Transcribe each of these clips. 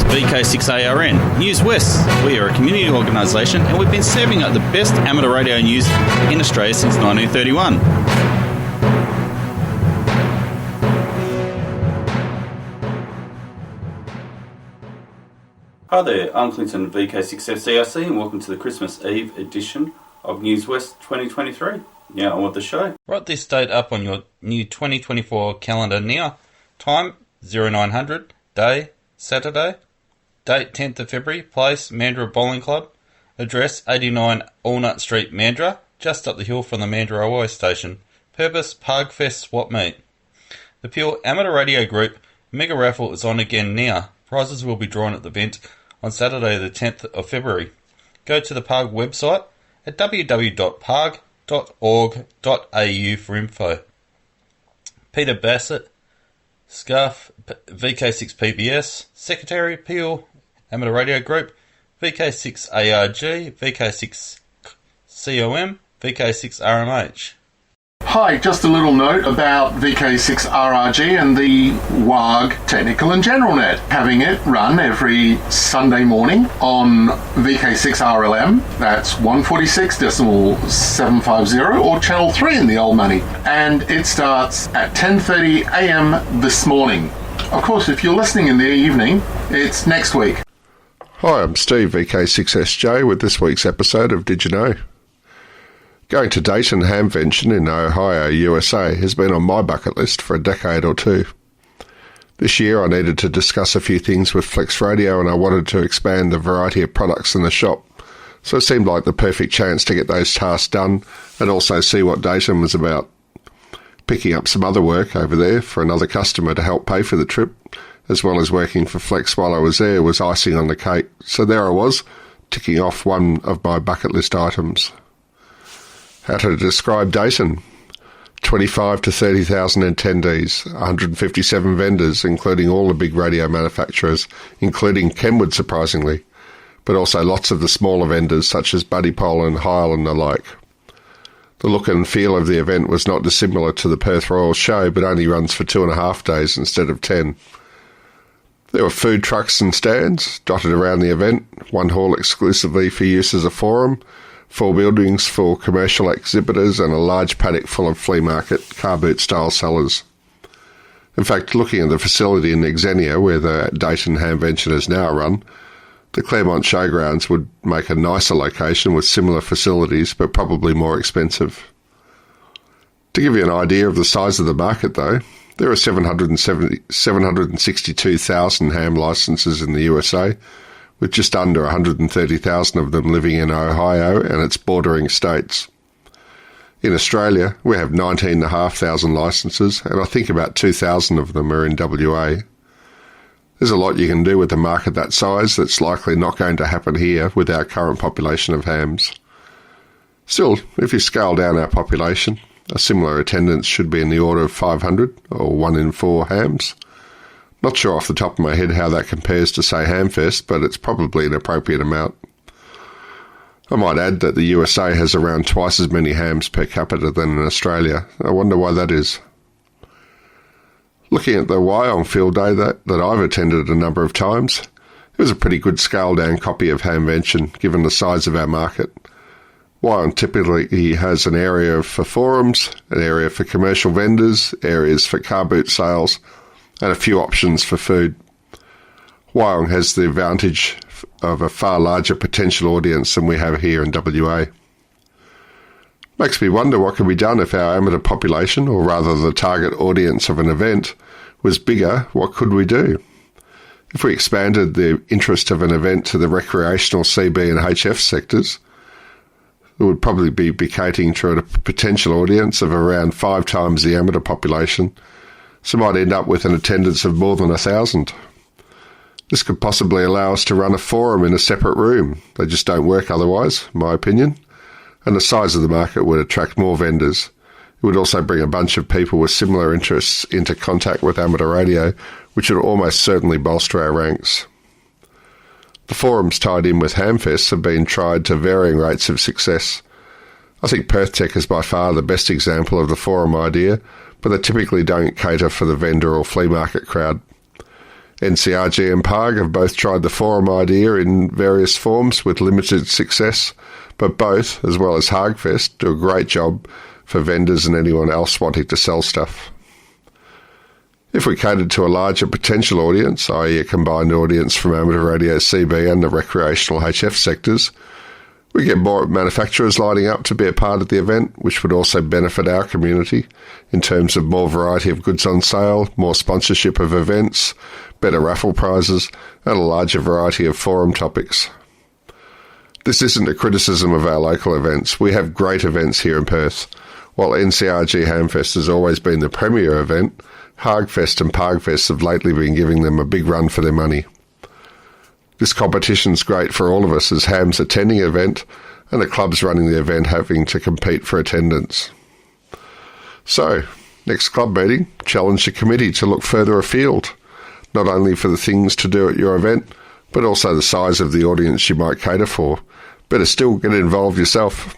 VK6ARN, Newswest. We are a community organisation and we've been serving up the best amateur radio news in Australia since 1931. Hi there, I'm Clinton, VK6FCRC, and welcome to the Christmas Eve edition of Newswest 2023. Now on with the show. Write this date up on your new 2024 calendar now. Time 0900, day Saturday. Date 10th of February, place Mandurah Bowling Club. Address 89 Allnut Street, Mandurah, just up the hill from the Mandurah Railway Station. Purpose Parkfest Swap Meet. The Pure Amateur Radio Group Mega Raffle is on again now. Prizes will be drawn at the event on Saturday the 10th of February. Go to the PARG website at www.parg.org.au for info. Peter Bassett, Scarf, VK6PBS, Secretary, Peel, Amateur Radio Group, VK6ARG, VK6COM, VK6RMH. Hi, just a little note about VK6RRG and the WARG Technical and General Net. Having it run every Sunday morning on VK6RLM, that's 146.750, or Channel 3 in the old money. And it starts at 10:30 a.m. this morning. Of course, if you're listening in the evening, it's next week. Hi, I'm Steve, VK6SJ, with this week's episode of Did You Know? Going to Dayton Hamvention in Ohio, USA has been on my bucket list for a decade or two. This year I needed to discuss a few things with Flex Radio and I wanted to expand the variety of products in the shop, so it seemed like the perfect chance to get those tasks done and also see what Dayton was about. Picking up some other work over there for another customer to help pay for the trip, as well as working for Flex while I was there, was icing on the cake, so there I was, ticking off one of my bucket list items. How to describe Dayton? 25 to 30,000 attendees, 157 vendors, including all the big radio manufacturers, including Kenwood surprisingly, but also lots of the smaller vendors such as Buddy Pole and Heil and the like. The look and feel of the event was not dissimilar to the Perth Royal Show, but only runs for 2.5 days instead of 10. There were food trucks and stands dotted around the event, one hall exclusively for use as a forum, 4 buildings for commercial exhibitors, and a large paddock full of flea market car boot style sellers. In fact, looking at the facility in Xenia, where the Dayton Hamvention is now run, the Claremont Showgrounds would make a nicer location with similar facilities, but probably more expensive. To give you an idea of the size of the market though, there are 762,000 ham licenses in the USA, with just under 130,000 of them living in Ohio and its bordering states. In Australia, we have 19,500 licences, and I think about 2,000 of them are in WA. There's a lot you can do with a market that size that's likely not going to happen here with our current population of hams. Still, if you scale down our population, a similar attendance should be in the order of 500, or 1 in 4 hams. Not sure off the top of my head how that compares to, say, Hamfest, but it's probably an appropriate amount. I might add that the USA has around twice as many hams per capita than in Australia. I wonder why that is. Looking at the Wyong Field Day that I've attended a number of times, it was a pretty good scaled-down copy of Hamvention, given the size of our market. Wyong typically has an area for forums, an area for commercial vendors, areas for car boot sales, and a few options for food. Wyong has the advantage of a far larger potential audience than we have here in WA. Makes me wonder what could be done if our amateur population, or rather the target audience of an event, was bigger. What could we do? If we expanded the interest of an event to the recreational CB and HF sectors, it would probably be catering to a potential audience of around 5 times the amateur population, so might end up with an attendance of more than 1,000. This could possibly allow us to run a forum in a separate room. They just don't work otherwise, in my opinion. And the size of the market would attract more vendors. It would also bring a bunch of people with similar interests into contact with amateur radio, which would almost certainly bolster our ranks. The forums tied in with Hamfests have been tried to varying rates of success. I think Perth Tech is by far the best example of the forum idea, but they typically don't cater for the vendor or flea market crowd. NCRG and PARG have both tried the forum idea in various forms with limited success, but both, as well as Hagfest, do a great job for vendors and anyone else wanting to sell stuff. If we catered to a larger potential audience, i.e. a combined audience from amateur radio CB and the recreational HF sectors, we get more manufacturers lining up to be a part of the event, which would also benefit our community in terms of more variety of goods on sale, more sponsorship of events, better raffle prizes, and a larger variety of forum topics. This isn't a criticism of our local events. We have great events here in Perth. While NCRG Hamfest has always been the premier event, Hagfest and Pargfest have lately been giving them a big run for their money. This competition's great for all of us as hams attending an event and the clubs running the event having to compete for attendance. So, next club meeting, challenge the committee to look further afield, not only for the things to do at your event, but also the size of the audience you might cater for. Better still, get involved yourself.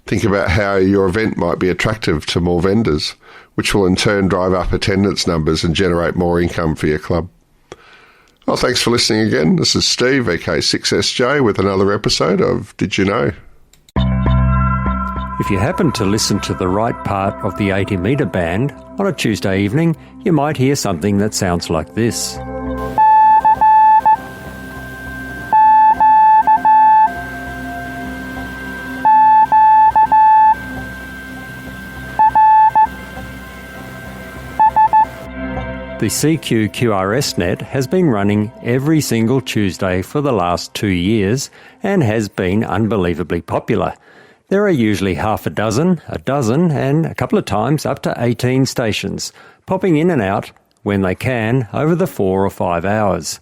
Think about how your event might be attractive to more vendors, which will in turn drive up attendance numbers and generate more income for your club. Well, thanks for listening again. This is Steve, VK6SJ, with another episode of Did You Know? If you happen to listen to the right part of the 80-metre band on a Tuesday evening, you might hear something that sounds like this. The CQ QRS net has been running every single Tuesday for the last 2 years and has been unbelievably popular. There are usually half a dozen, and a couple of times up to 18 stations, popping in and out when they can over the 4 or 5 hours.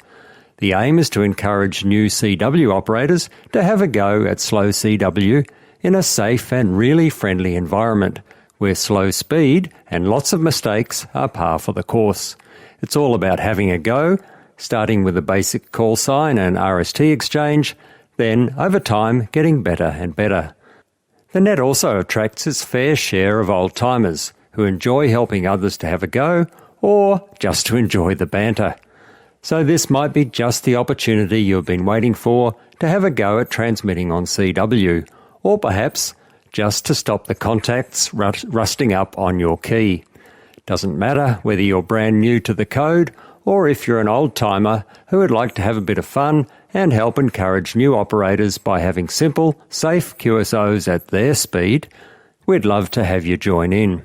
The aim is to encourage new CW operators to have a go at slow CW in a safe and really friendly environment, where slow speed and lots of mistakes are par for the course. It's all about having a go, starting with a basic call sign and RST exchange, then, over time, getting better and better. The net also attracts its fair share of old-timers who enjoy helping others to have a go or just to enjoy the banter. So this might be just the opportunity you've been waiting for to have a go at transmitting on CW, or perhaps just to stop the contacts rusting up on your key. Doesn't matter whether you're brand new to the code or if you're an old-timer who would like to have a bit of fun and help encourage new operators by having simple, safe QSOs at their speed, we'd love to have you join in.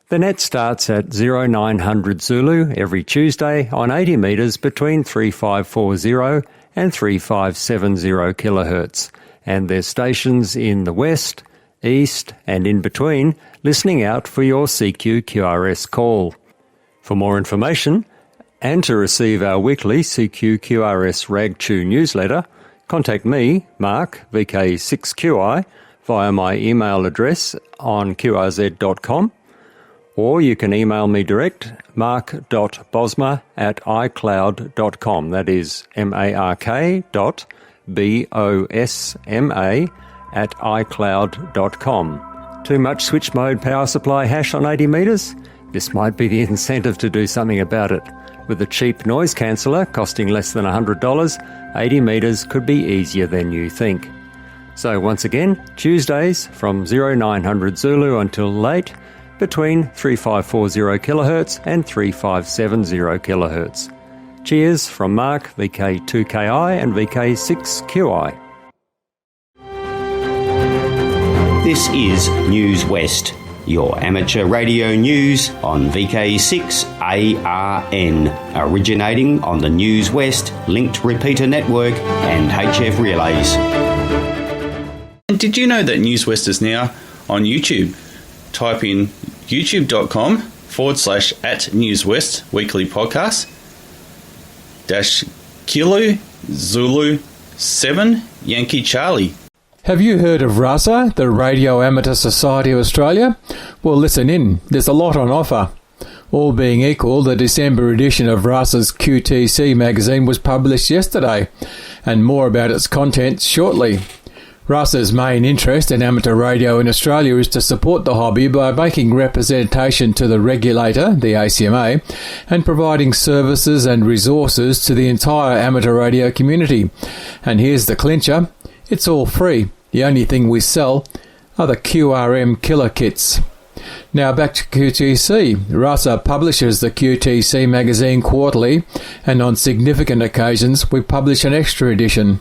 The net starts at 0900 Zulu every Tuesday on 80 metres between 3540 and 3570 kHz, and there's stations in the west, east and in between listening out for your CQ QRS call. For more information and to receive our weekly CQ QRS RagTune newsletter, contact me, Mark, VK6QI, via my email address on qrz.com, or you can email me direct, mark.bosma@icloud.com. That is mark.bosma@icloud.com. Too much switch mode power supply hash on 80 metres? This might be the incentive to do something about it. With a cheap noise canceller costing less than $100, 80 metres could be easier than you think. So once again, Tuesdays from 0900 Zulu until late, between 3540 kHz and 3570 kHz. Cheers from Mark, VK2KI and VK6QI. This is Newswest, your amateur radio news on VK6ARN, originating on the Newswest linked repeater network and HF relays. And did you know that Newswest is now on YouTube? Type in youtube.com/@Newswest weekly podcast Kilo Zulu 7 Yankee Charlie. Have you heard of RASA, the Radio Amateur Society of Australia? Well, listen in. There's a lot on offer. All being equal, the December edition of RASA's QTC magazine was published yesterday, and more about its contents shortly. RASA's main interest in amateur radio in Australia is to support the hobby by making representation to the regulator, the ACMA, and providing services and resources to the entire amateur radio community. And here's the clincher. It's all free. The only thing we sell are the QRM killer kits. Now back to QTC. RASA publishes the QTC magazine quarterly, and on significant occasions we publish an extra edition.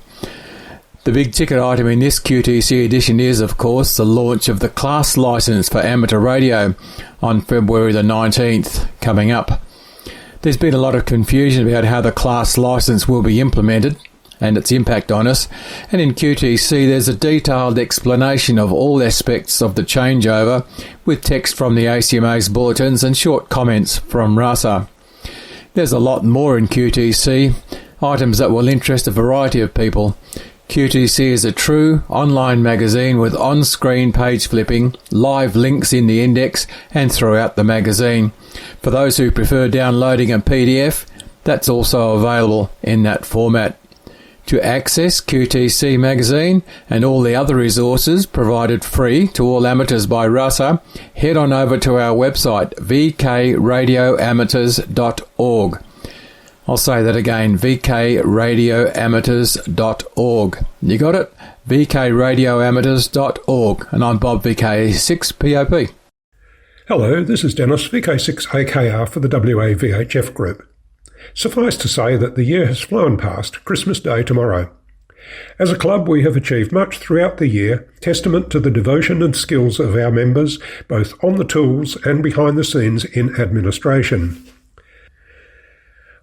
The big ticket item in this QTC edition is, of course, the launch of the class licence for amateur radio on February the 19th, coming up. There's been a lot of confusion about how the class licence will be implemented and its impact on us, and in QTC there's a detailed explanation of all aspects of the changeover with text from the ACMA's bulletins and short comments from RASA. There's a lot more in QTC, items that will interest a variety of people. QTC is a true online magazine with on-screen page flipping, live links in the index and throughout the magazine. For those who prefer downloading a PDF, that's also available in that format. To access QTC magazine and all the other resources provided free to all amateurs by RASA, head on over to our website vkradioamateurs.org. I'll say that again, vkradioamateurs.org. You got it? vkradioamateurs.org. And I'm Bob, VK6POP. Hello, this is Dennis, VK6AKR for the WA VHF Group. Suffice to say that the year has flown past, Christmas Day tomorrow. As a club, we have achieved much throughout the year, testament to the devotion and skills of our members, both on the tools and behind the scenes in administration.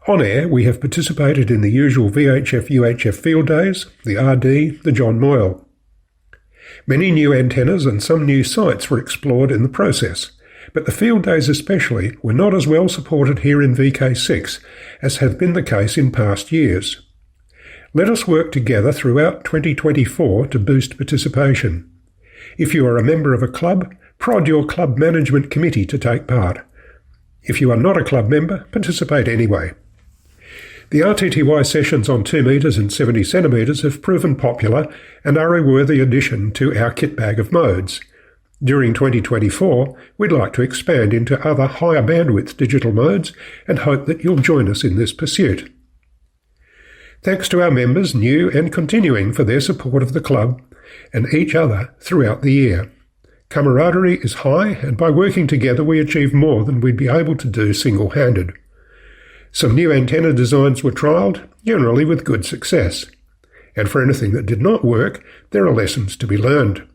On air, we have participated in the usual VHF-UHF field days, the RD, the John Moyle. Many new antennas and some new sites were explored in the process, but the field days especially were not as well supported here in VK6 as has been the case in past years. Let us work together throughout 2024 to boost participation. If you are a member of a club, prod your club management committee to take part. If you are not a club member, participate anyway. The RTTY sessions on 2 metres and 70 centimetres have proven popular and are a worthy addition to our kit bag of modes. During 2024, we'd like to expand into other higher bandwidth digital modes and hope that you'll join us in this pursuit. Thanks to our members, new and continuing, for their support of the club and each other throughout the year. Camaraderie is high, and by working together we achieve more than we'd be able to do single-handed. Some new antenna designs were trialled, generally with good success. And for anything that did not work, there are lessons to be learned.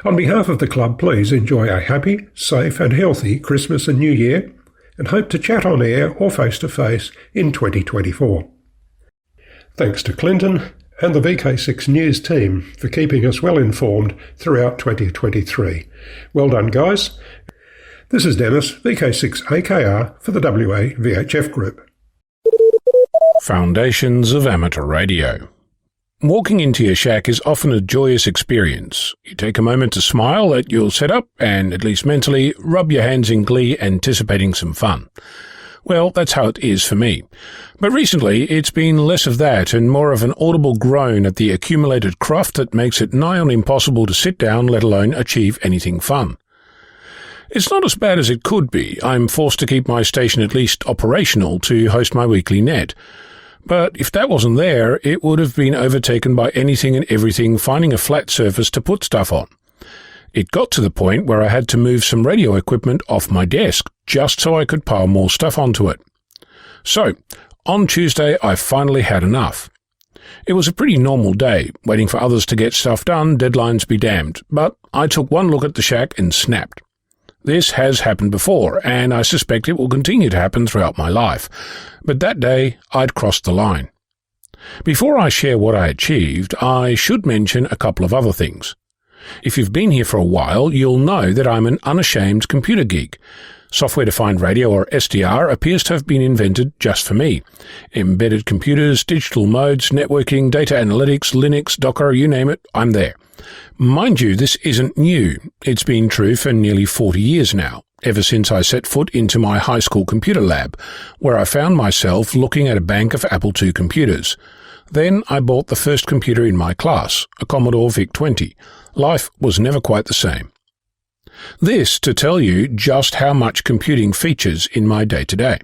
On behalf of the club, please enjoy a happy, safe and healthy Christmas and New Year, and hope to chat on air or face-to-face in 2024. Thanks to Clinton and the VK6 News team for keeping us well informed throughout 2023. Well done, guys. This is Dennis, VK6AKR for the WA VHF Group. Foundations of Amateur Radio. Walking into your shack is often a joyous experience. You take a moment to smile at your setup and, at least mentally, rub your hands in glee, anticipating some fun. Well, that's how it is for me. But recently, it's been less of that and more of an audible groan at the accumulated cruft that makes it nigh on impossible to sit down, let alone achieve anything fun. It's not as bad as it could be. I'm forced to keep my station at least operational to host my weekly net. But if that wasn't there, it would have been overtaken by anything and everything finding a flat surface to put stuff on. It got to the point where I had to move some radio equipment off my desk just so I could pile more stuff onto it. So, on Tuesday, I finally had enough. It was a pretty normal day, waiting for others to get stuff done, deadlines be damned, but I took one look at the shack and snapped. This has happened before, and I suspect it will continue to happen throughout my life. But that day, I'd crossed the line. Before I share what I achieved, I should mention a couple of other things. If you've been here for a while, you'll know that I'm an unashamed computer geek. Software-defined radio, or SDR, appears to have been invented just for me. Embedded computers, digital modes, networking, data analytics, Linux, Docker, you name it, I'm there. Mind you, this isn't new. It's been true for nearly 40 years now, ever since I set foot into my high school computer lab, where I found myself looking at a bank of Apple II computers. Then I bought the first computer in my class, a Commodore VIC-20. Life was never quite the same. This to tell you just how much computing features in my day-to-day.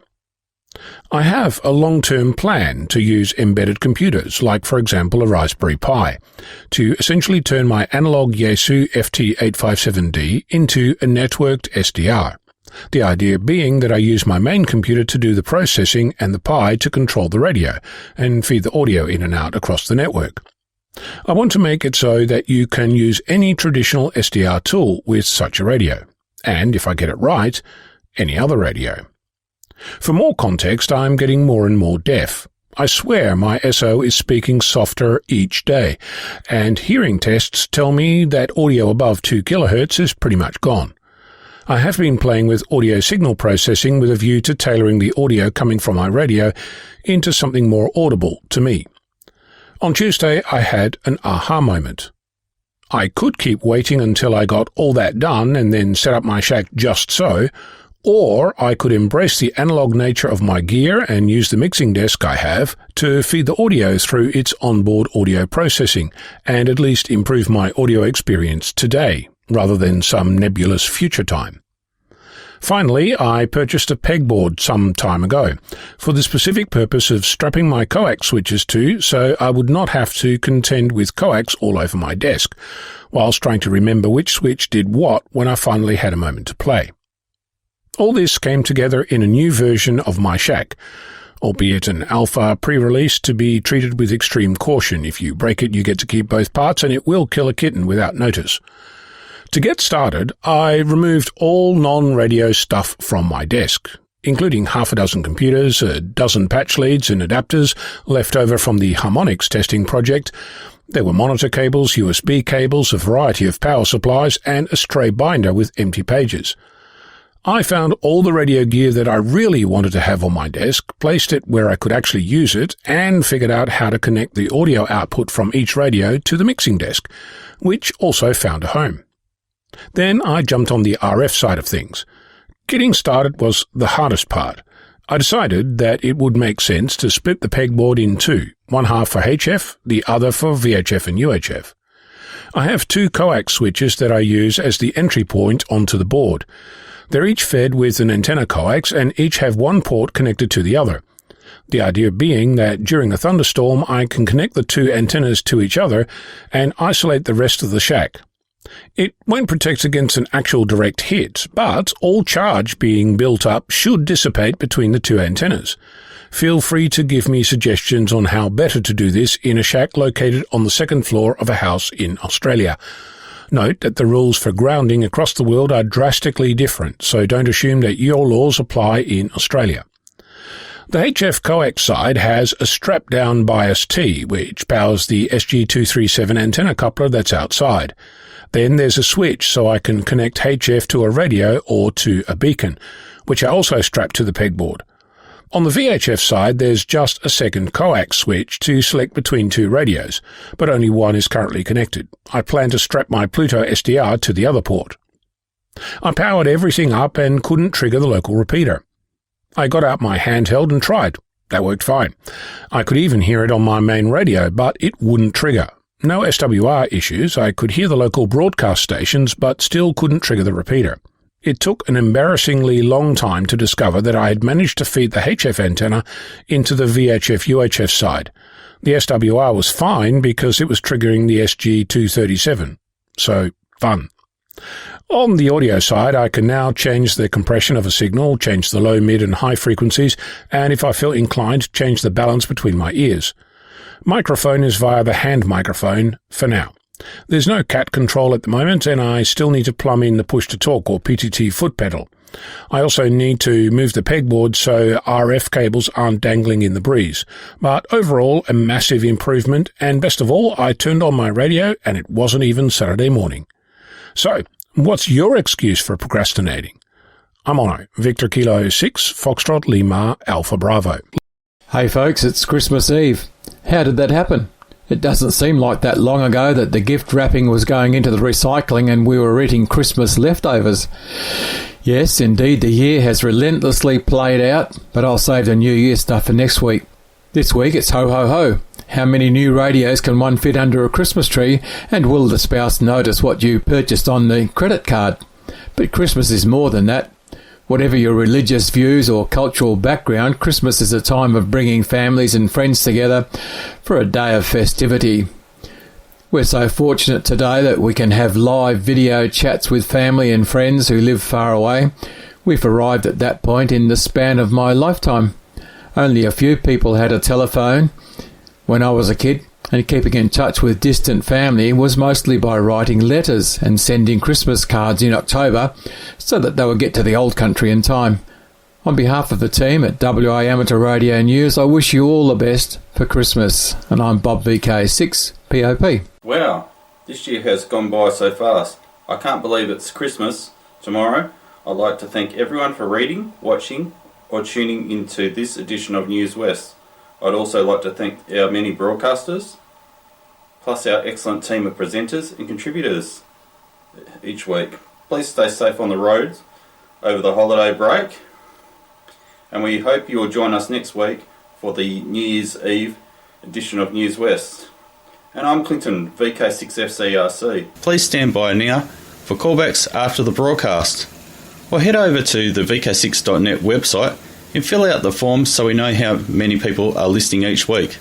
I have a long-term plan to use embedded computers, like for example a Raspberry Pi, to essentially turn my analog Yaesu FT857D into a networked SDR. The idea being that I use my main computer to do the processing and the Pi to control the radio and feed the audio in and out across the network. I want to make it so that you can use any traditional SDR tool with such a radio, and if I get it right, any other radio. For more context, I'm getting more and more deaf. I swear my SO is speaking softer each day, and hearing tests tell me that audio above 2 kHz is pretty much gone. I have been playing with audio signal processing with a view to tailoring the audio coming from my radio into something more audible to me. On Tuesday, I had an aha moment. I could keep waiting until I got all that done and then set up my shack just so, or I could embrace the analog nature of my gear and use the mixing desk I have to feed the audio through its onboard audio processing and at least improve my audio experience today, rather than some nebulous future time. Finally, I purchased a pegboard some time ago for the specific purpose of strapping my coax switches to so I would not have to contend with coax all over my desk, whilst trying to remember which switch did what when I finally had a moment to play. All this came together in a new version of my shack, albeit an alpha pre-release to be treated with extreme caution. If you break it, you get to keep both parts, and it will kill a kitten without notice. To get started, I removed all non-radio stuff from my desk, including half a dozen computers, a dozen patch leads and adapters left over from the harmonics testing project. There were monitor cables, USB cables, a variety of power supplies, and a stray binder with empty pages. I found all the radio gear that I really wanted to have on my desk, placed it where I could actually use it, and figured out how to connect the audio output from each radio to the mixing desk, which also found a home. Then I jumped on the RF side of things. Getting started was the hardest part. I decided that it would make sense to split the pegboard in two, one half for HF, the other for VHF and UHF. I have two coax switches that I use as the entry point onto the board. They're each fed with an antenna coax and each have one port connected to the other. The idea being that during a thunderstorm I can connect the two antennas to each other and isolate the rest of the shack. It won't protect against an actual direct hit, but all charge being built up should dissipate between the two antennas. Feel free to give me suggestions on how better to do this in a shack located on the second floor of a house in Australia. Note that the rules for grounding across the world are drastically different, so don't assume that your laws apply in Australia. The HF coax side has a strap-down bias T, which powers the SG237 antenna coupler that's outside. Then there's a switch so I can connect HF to a radio or to a beacon, which I also strap to the pegboard. On the VHF side, there's just a second coax switch to select between two radios, but only one is currently connected. I plan to strap my Pluto SDR to the other port. I powered everything up and couldn't trigger the local repeater. I got out my handheld and tried. That worked fine. I could even hear it on my main radio, but it wouldn't trigger. No SWR issues. I could hear the local broadcast stations, but still couldn't trigger the repeater. It took an embarrassingly long time to discover that I had managed to feed the HF antenna into the VHF-UHF side. The SWR was fine because it was triggering the SG237. So, fun. On the audio side, I can now change the compression of a signal, change the low, mid and high frequencies, and if I feel inclined, change the balance between my ears. Microphone is via the hand microphone for now. There's no cat control at the moment, and I still need to plumb in the push-to-talk or PTT foot pedal. I also need to move the pegboard so RF cables aren't dangling in the breeze. But overall, a massive improvement, and best of all, I turned on my radio and it wasn't even Saturday morning. So, what's your excuse for procrastinating? I'm Ono, Victor Kilo 6, Foxtrot Lima Alpha Bravo. Hey folks, it's Christmas Eve. How did that happen? It doesn't seem like that long ago that the gift wrapping was going into the recycling and we were eating Christmas leftovers. Yes, indeed, the year has relentlessly played out, but I'll save the New Year stuff for next week. This week it's ho ho ho. How many new radios can one fit under a Christmas tree? And will the spouse notice what you purchased on the credit card? But Christmas is more than that. Whatever your religious views or cultural background, Christmas is a time of bringing families and friends together for a day of festivity. We're so fortunate today that we can have live video chats with family and friends who live far away. We've arrived at that point in the span of my lifetime. Only a few people had a telephone when I was a kid, and keeping in touch with distant family was mostly by writing letters and sending Christmas cards in October so that they would get to the old country in time. On behalf of the team at WA Amateur Radio News, I wish you all the best for Christmas. And I'm Bob VK6 POP. Wow, this year has gone by so fast. I can't believe it's Christmas tomorrow. I'd like to thank everyone for reading, watching or tuning into this edition of Newswest. I'd also like to thank our many broadcasters, plus our excellent team of presenters and contributors each week. Please stay safe on the roads over the holiday break, and we hope you will join us next week for the New Year's Eve edition of Newswest. And I'm Clinton, VK6FCRC. Please stand by now for callbacks after the broadcast, or head over to the VK6.net website and fill out the forms so we know how many people are listening each week.